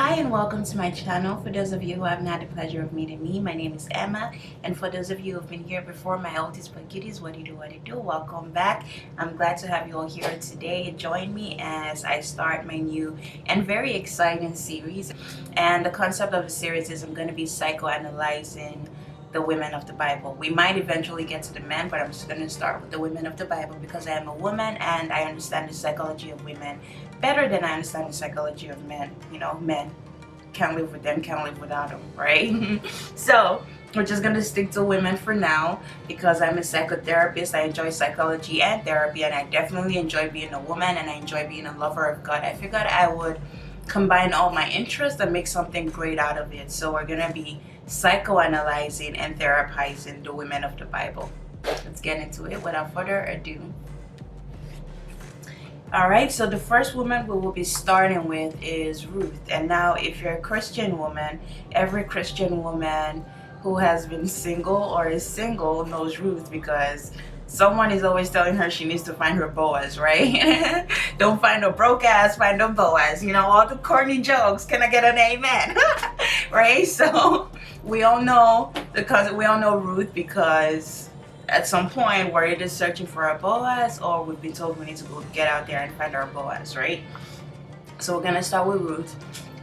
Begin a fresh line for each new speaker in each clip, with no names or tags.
Hi and welcome to my channel. For those of you who haven't had the pleasure of meeting me, my name is Emma, and for those of you who have been here before, my oldies but goodies, what do you do, welcome back. I'm glad to have you all here today. Join me as I start my new and very exciting series, and the concept of the series is I'm going to be psychoanalyzing the women of the Bible. We might eventually get to the men, but I'm just going to start with the women of the Bible because I am a woman and I understand the psychology of women better than I understand the psychology of men. You know, men can't live with them, can't live without them, right? So we're just gonna stick to women for now because I'm a psychotherapist. I enjoy psychology and therapy, and I definitely enjoy being a woman, and I enjoy being a lover of God. I figured I would combine all my interests and make something great out of it. So we're gonna be psychoanalyzing and therapizing the women of the Bible. Let's get into it without further ado. Alright, so the first woman we will be starting with is Ruth. And now if you're a Christian woman, every Christian woman who has been single or is single knows Ruth because someone is always telling her she needs to find her Boaz, right? Don't find a broke ass, find a Boaz. You know, all the corny jokes. Can I get an amen? Right? So we all know Ruth because at some point we're either searching for a Boaz or we've been told we need to go get out there and find our Boaz, right? So we're gonna start with Ruth,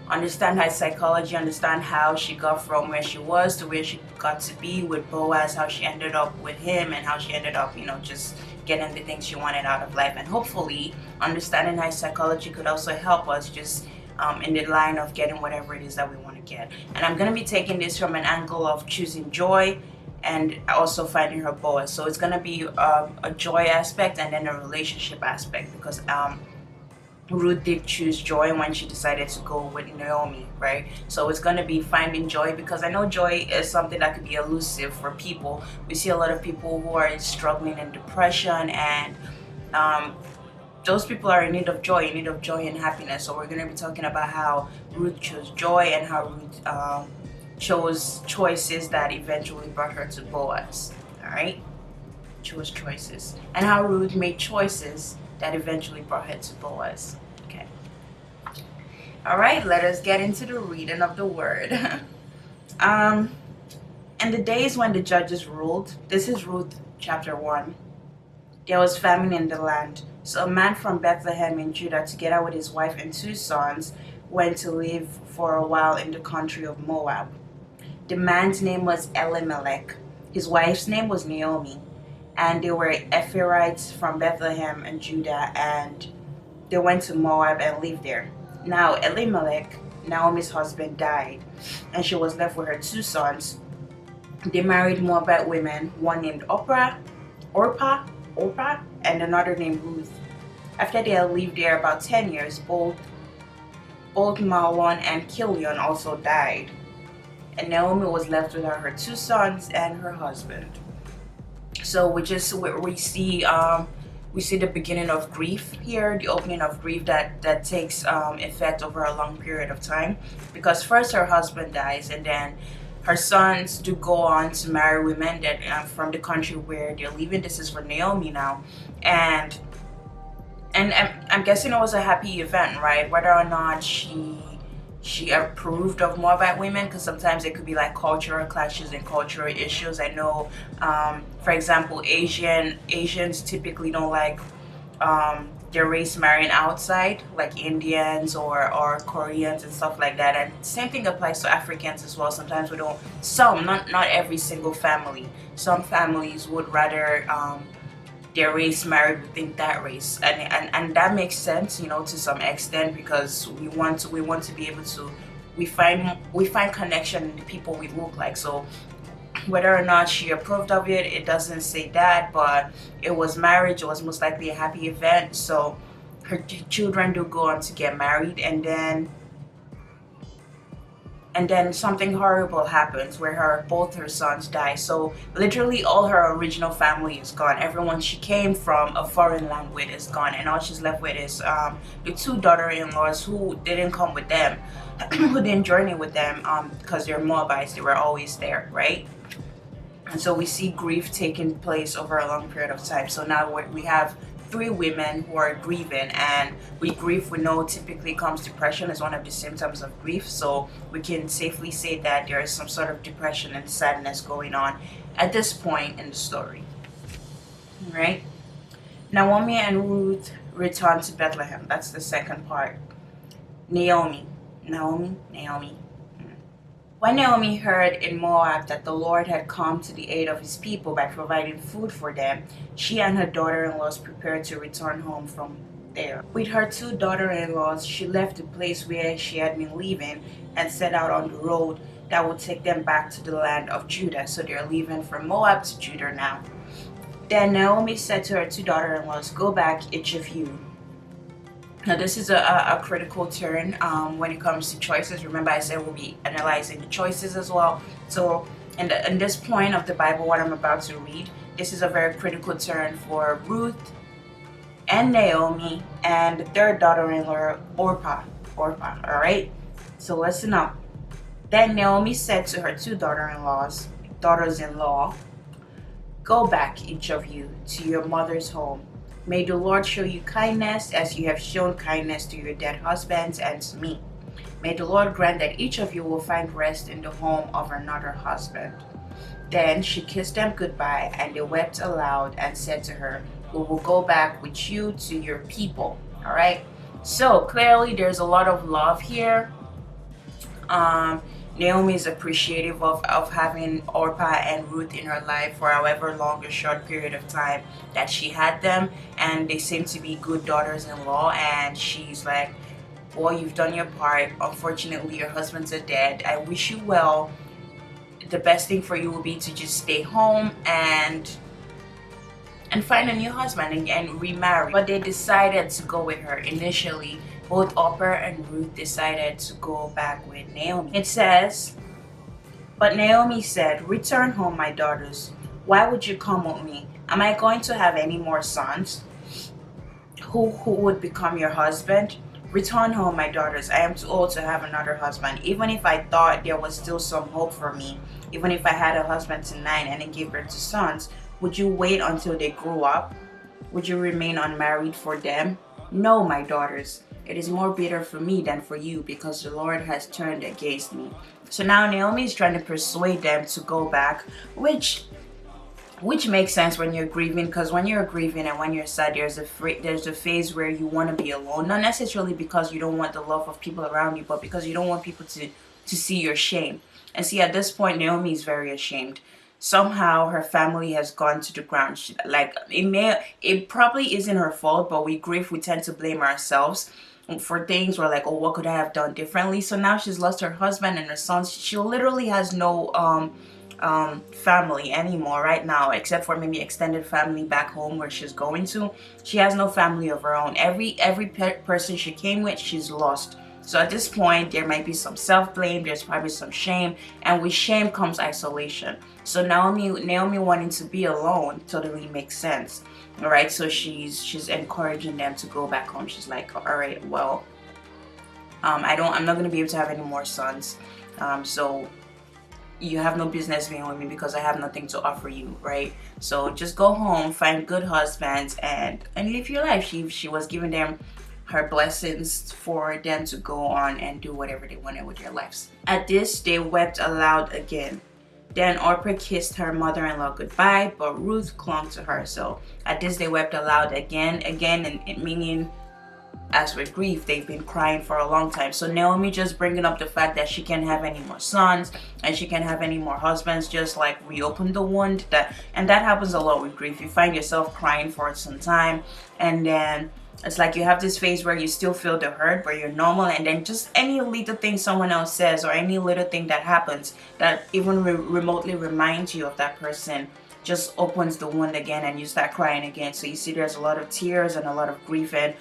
understand her psychology, understand how she got from where she was to where she got to be with Boaz, how she ended up with him, and how she ended up, you know, just getting the things she wanted out of life. And hopefully understanding her psychology could also help us just in the line of getting whatever it is that we want to get. And I'm gonna be taking this from an angle of choosing joy and also finding her Boaz. So it's gonna be a joy aspect and then a relationship aspect because Ruth did choose joy when she decided to go with Naomi, right? So it's gonna be finding joy because I know joy is something that could be elusive for people. We see a lot of people who are struggling in depression, and those people are in need of joy and happiness. So we're gonna be talking about how Ruth chose joy and how Ruth chose choices that eventually brought her to Boaz. All right, chose choices, and how Ruth made choices that eventually brought her to Boaz. Okay. All right, let us get into the reading of the word. In the days when the judges ruled, this is Ruth chapter 1. There was famine in the land, so a man from Bethlehem in Judah, together with his wife and 2 sons, went to live for a while in the country of Moab. The man's name was Elimelech. His wife's name was Naomi. And they were Ephraimites from Bethlehem and Judah, and they went to Moab and lived there. Now Elimelech, Naomi's husband, died, and she was left with her 2 sons. They married Moabite women, one named Orpah, and another named Ruth. After they had lived there about 10 years, both Mahlon and Chilion also died. And Naomi was left with her 2 sons and her husband. So we see the beginning of grief here, the opening of grief that takes effect over a long period of time, because first her husband dies, and then her sons do go on to marry women that from the country where they're living. This is for Naomi now, and I'm guessing it was a happy event, right? Whether or not she approved of Moabite women, because sometimes it could be like cultural clashes and cultural issues. I know, for example, Asians typically don't like their race marrying outside, like Indians or Koreans and stuff like that. And same thing applies to Africans as well. Sometimes we don't, not every single family. Some families would rather their race married within that race, and that makes sense, you know, to some extent, because we want to be able to we find connection in the people we look like. So whether or not she approved of it, it doesn't say that, but it was marriage. It was most likely a happy event. So her children do go on to get married, and then something horrible happens where both her sons die. So literally all her original family is gone. Everyone she came from a foreign land with is gone, and all she's left with is the 2 daughter-in-laws who didn't come with them, who didn't journey with them because they're Moabites. They were always there, right? And so we see grief taking place over a long period of time. So now we have three women who are grieving, and with grief we know typically comes depression as one of the symptoms of grief. So we can safely say that there is some sort of depression and sadness going on at this point in the story. Right? Naomi and Ruth return to Bethlehem. That's the second part. Naomi. When Naomi heard in Moab that the Lord had come to the aid of his people by providing food for them, she and her daughter-in-laws prepared to return home from there. With her two daughter-in-laws, she left the place where she had been living and set out on the road that would take them back to the land of Judah. So they're leaving from Moab to Judah now. Then Naomi said to her two daughter-in-laws, "Go back, each of you." Now this is a critical turn when it comes to choices. Remember I said we'll be analyzing the choices as well. So in this point of the Bible, what I'm about to read, this is a very critical turn for Ruth and Naomi and the third daughter-in-law, Orpah. Alright? So listen up. Then Naomi said to her two daughters-in-law, "Go back, each of you, to your mother's home. May the Lord show you kindness as you have shown kindness to your dead husbands and to me. May the Lord grant that each of you will find rest in the home of another husband." Then she kissed them goodbye, and they wept aloud and said to her, "We will go back with you to your people." All right. So clearly there's a lot of love here. Naomi is appreciative of having Orpah and Ruth in her life for however long or short period of time that she had them, and they seem to be good daughters-in-law, and she's like, "Well, you've done your part. Unfortunately, your husbands are dead. I wish you well. The best thing for you will be to just stay home and find a new husband and remarry." But they decided to go with her initially. Both Orpah and Ruth decided to go back with Naomi. It says, "But Naomi said, 'Return home, my daughters. Why would you come with me? Am I going to have any more sons who would become your husband? Return home, my daughters. I am too old to have another husband. Even if I thought there was still some hope for me, even if I had a husband tonight and I gave birth to sons, would you wait until they grew up? Would you remain unmarried for them? No, my daughters. It is more bitter for me than for you, because the Lord has turned against me." So now Naomi is trying to persuade them to go back, which makes sense when you're grieving, because when you're grieving and when you're sad, there's a phase where you want to be alone, not necessarily because you don't want the love of people around you, but because you don't want people to see your shame. And see, at this point Naomi is very ashamed. Somehow her family has gone to the ground. It probably isn't her fault, but we grieve, we tend to blame ourselves for things. We're like, "Oh, what could I have done differently?" So now she's lost her husband and her sons. She literally has no family anymore right now, except for maybe extended family back home where she's going to. She has no family of her own. Every person she came with, she's lost. So at this point, there might be some self-blame, there's probably some shame, and with shame comes isolation. So Naomi wanting to be alone totally makes sense. All right, so she's encouraging them to go back home. She's like, "All right, well, I'm not gonna be able to have any more sons. So you have no business being with me because I have nothing to offer you, right? So just go home, find good husbands, and live your life." She was giving them her blessings for them to go on and do whatever they wanted with their lives. At this, they wept aloud again. Then Orpah kissed her mother-in-law goodbye, but Ruth clung to her. So at this, they wept aloud again, and meaning, as with grief, they've been crying for a long time. So Naomi just bringing up the fact that she can't have any more sons and she can't have any more husbands, just like reopen the wound. And that happens a lot with grief. You find yourself crying for some time, and then it's like you have this phase where you still feel the hurt, where you're normal, and then just any little thing someone else says or any little thing that happens that even remotely reminds you of that person just opens the wound again, and you start crying again. So you see there's a lot of tears and a lot of grieving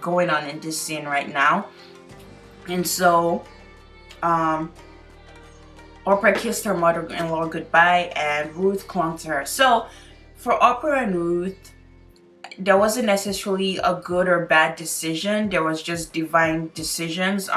going on in this scene right now. And so Orpah kissed her mother-in-law goodbye, and Ruth clung to her. So for Orpah and Ruth, there wasn't necessarily a good or bad decision. There was just divine decisions,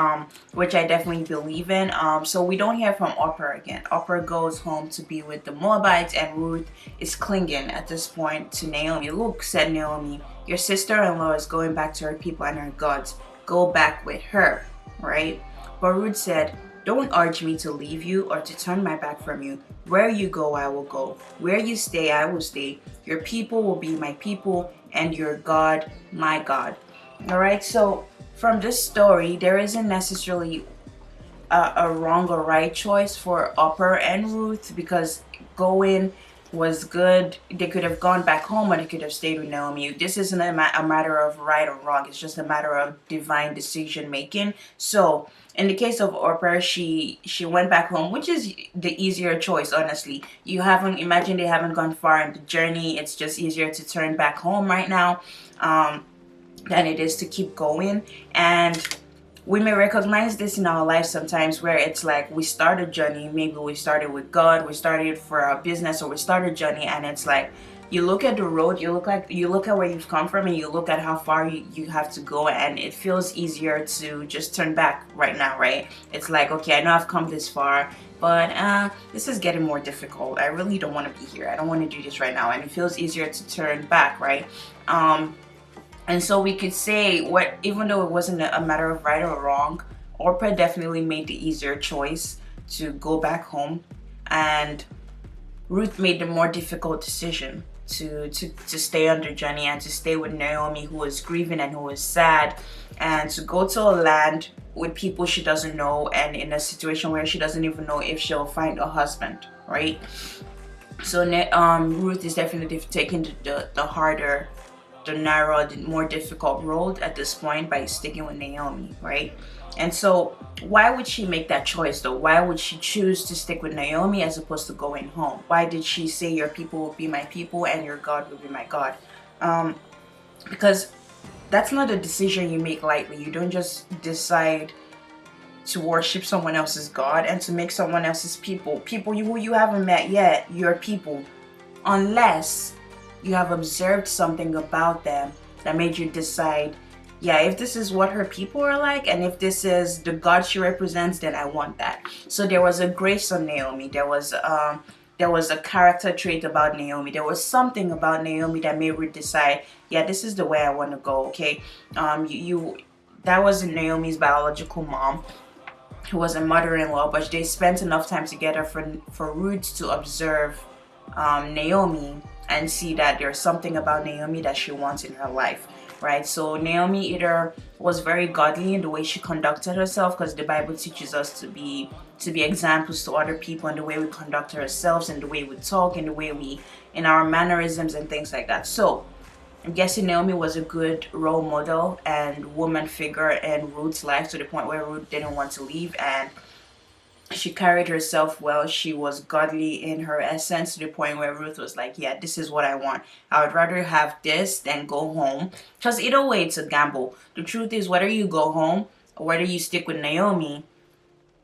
which I definitely believe in. So we don't hear from Oprah again. Oprah goes home to be with the Moabites, and Ruth is clinging at this point to Naomi. Look, said Naomi, your sister-in-law is going back to her people and her gods. Go back with her, right? But Ruth said, don't urge me to leave you or to turn my back from you. Where you go, I will go. Where you stay, I will stay. Your people will be my people, and your God, my God. All right, so from this story, there isn't necessarily a wrong or right choice for Oprah and Ruth, because going was good. They could have gone back home, or they could have stayed with Naomi. This isn't a matter of right or wrong. It's just a matter of divine decision making. So in the case of Oprah, she went back home, which is the easier choice, honestly. You haven't, imagine they haven't gone far in the journey. It's just easier to turn back home right now than it is to keep going. And we may recognize this in our lives sometimes, where it's like we start a journey. Maybe we started with God, we started for our business, or we started a journey, and it's like you look at the road, you look at where you've come from, and you look at how far you have to go, and it feels easier to just turn back right now, right? It's like, okay, I know I've come this far, but this is getting more difficult. I really don't want to be here. I don't want to do this right now, and it feels easier to turn back, right? And so we could say, even though it wasn't a matter of right or wrong, Oprah definitely made the easier choice to go back home, and Ruth made the more difficult decision to stay on the journey and to stay with Naomi, who was grieving and who was sad, and to go to a land with people she doesn't know, and in a situation where she doesn't even know if she'll find a husband, right? So Ruth is definitely taking the harder, the narrow, the more difficult road at this point by sticking with Naomi, right? And so why would she make that choice though? Why would she choose to stick with Naomi as opposed to going home? Why did she say your people will be my people and your God will be my God? Because that's not a decision you make lightly. You don't just decide to worship someone else's God and to make someone else's people who you haven't met yet your people, unless you have observed something about them that made you decide, yeah, if this is what her people are like, and if this is the God she represents, then I want that. So there was a grace on Naomi. There was a character trait about Naomi. There was something about Naomi that made Ruth decide, yeah, this is the way I want to go. Okay, that was Naomi's biological mom, who was a mother-in-law, but they spent enough time together for Ruth to observe Naomi and see that there's something about Naomi that she wants in her life, right? So Naomi either was very godly in the way she conducted herself, because the Bible teaches us to be examples to other people in the way we conduct ourselves, and the way we talk, and the way in our mannerisms and things like that. So I'm guessing Naomi was a good role model and woman figure in Ruth's life, to the point where Ruth didn't want to leave, and she carried herself well. She was godly in her essence, to the point where Ruth was like, yeah, this is what I want. I would rather have this than go home. Because either way, it's a gamble. The truth is, whether you go home or whether you stick with Naomi,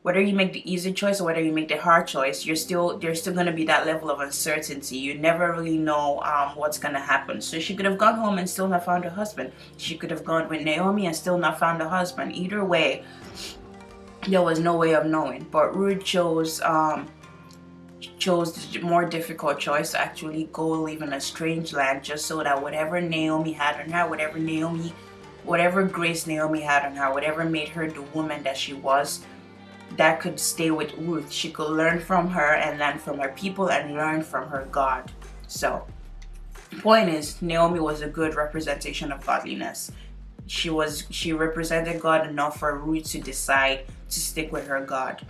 whether you make the easy choice or whether you make the hard choice, there's still going to be that level of uncertainty. You never really know what's going to happen. So she could have gone home and still not found a husband. She could have gone with Naomi and still not found a husband. Either way, there was no way of knowing. But Ruth chose the more difficult choice to actually go live in a strange land, just so that whatever Naomi had on her, whatever grace Naomi had on her, whatever made her the woman that she was, that could stay with Ruth. She could learn from her and learn from her people and learn from her God. So the point is, Naomi was a good representation of godliness. She represented God enough for Ruth to decide to stick with her God.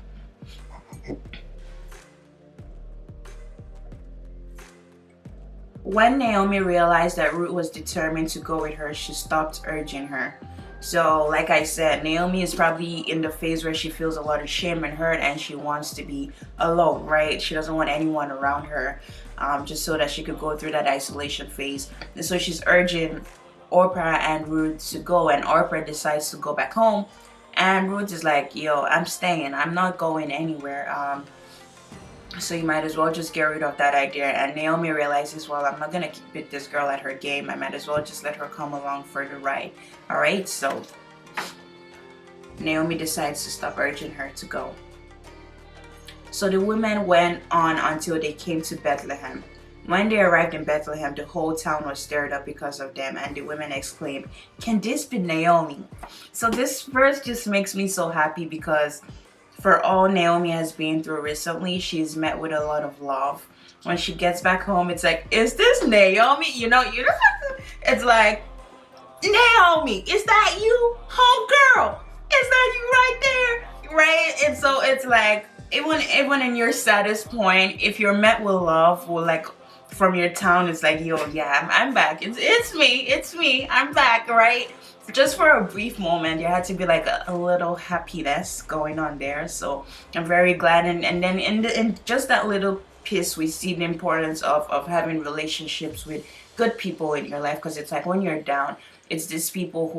When Naomi realized that Ruth was determined to go with her, she stopped urging her. So like I said, Naomi is probably in the phase where she feels a lot of shame and hurt, and she wants to be alone, right? She doesn't want anyone around her, just so that she could go through that isolation phase. And so she's urging Orpah and Ruth to go, and Orpah decides to go back home, and Ruth is like, yo, I'm staying. I'm not going anywhere. So you might as well just get rid of that idea. And Naomi realizes, well, I'm not gonna keep this girl at her game. I might as well just let her come along for the ride. All right, so Naomi decides to stop urging her to go. So the women went on until they came to Bethlehem. When they arrived in Bethlehem, the whole town was stirred up because of them, and the women exclaimed, "Can this be Naomi?" So this verse just makes me so happy because for all Naomi has been through recently, she's met with a lot of love. When she gets back home, it's like, is this Naomi? You don't have to, it's like, Naomi, is that you? Homegirl, is that you right there? Right? And so it's like, even in your saddest point, if you're met with love, or like from your town, it's like, yo, yeah, I'm back. It's me, I'm back, right? Just for a brief moment, there had to be like a little happiness going on there. So I'm very glad. And then in just that little piece, we see the importance of having relationships with good people in your life, because it's like when you're down, it's these people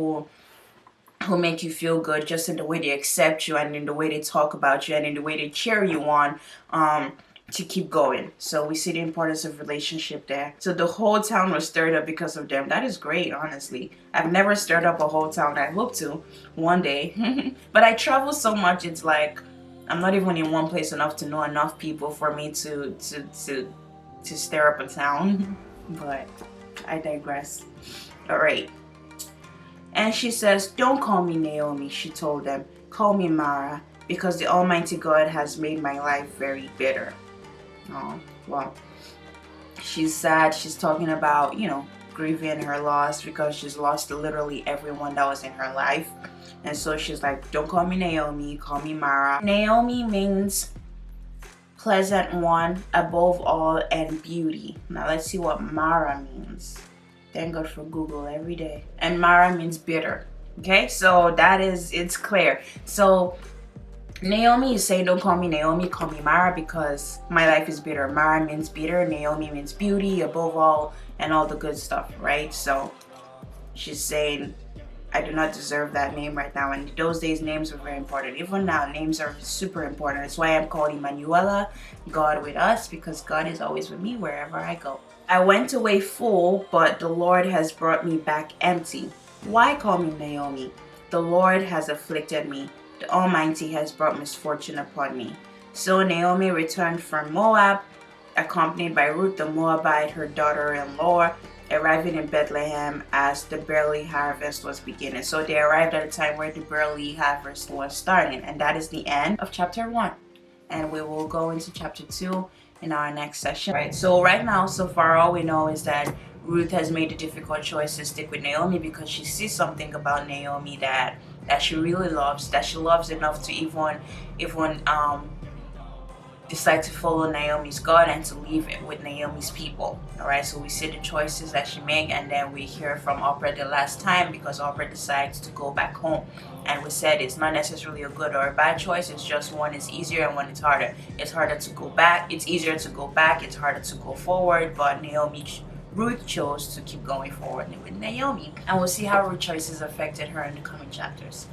who make you feel good just in the way they accept you, and in the way they talk about you, and in the way they cheer you on to keep going. So we see the importance of relationship there. So the whole town was stirred up because of them. That is great, honestly. I've never stirred up a whole town. I hope to one day. But I travel so much, it's like I'm not even in one place enough to know enough people for me to stir up a town. But I digress. All right. And she says, "Don't call me Naomi," she told them. "Call me Mara, because the Almighty God has made my life very bitter." Oh, well, she's sad. She's talking about, grieving her loss because she's lost literally everyone that was in her life. And so she's like, "Don't call me Naomi, call me Mara." Naomi means pleasant one, above all, and beauty. Now let's see what Mara means. Thank God for Google every day. And Mara means bitter. Okay, so it's clear. So Naomi is saying, "Don't call me Naomi, call me Mara, because my life is bitter." Mara means bitter, Naomi means beauty, above all, and all the good stuff, right? So she's saying, I do not deserve that name right now. And in those days, names were very important. Even now, names are super important. That's why I'm called Emmanuela, God with us, because God is always with me wherever I go. "I went away full, but the Lord has brought me back empty. Why call me Naomi? The Lord has afflicted me. The Almighty has brought misfortune upon me." So Naomi returned from Moab, accompanied by Ruth the Moabite, her daughter-in-law, arriving in Bethlehem as the barley harvest was beginning. So they arrived at a time where the barley harvest was starting. And that is the end of chapter 1. And we will go into chapter 2 in our next session. Right. So right now, so far, all we know is that Ruth has made the difficult choice to stick with Naomi because she sees something about Naomi that she really loves, that she loves enough to even decide to follow Naomi's God and to leave it with Naomi's people. All right, so we see the choices that she made, and then we hear from Oprah the last time, because Oprah decides to go back home. And we said it's not necessarily a good or a bad choice. It's just one is easier and one is harder. It's harder to go back. It's easier to go back. It's harder to go forward. But Ruth chose to keep going forward with Naomi. And we'll see how her choices affected her in the coming chapters.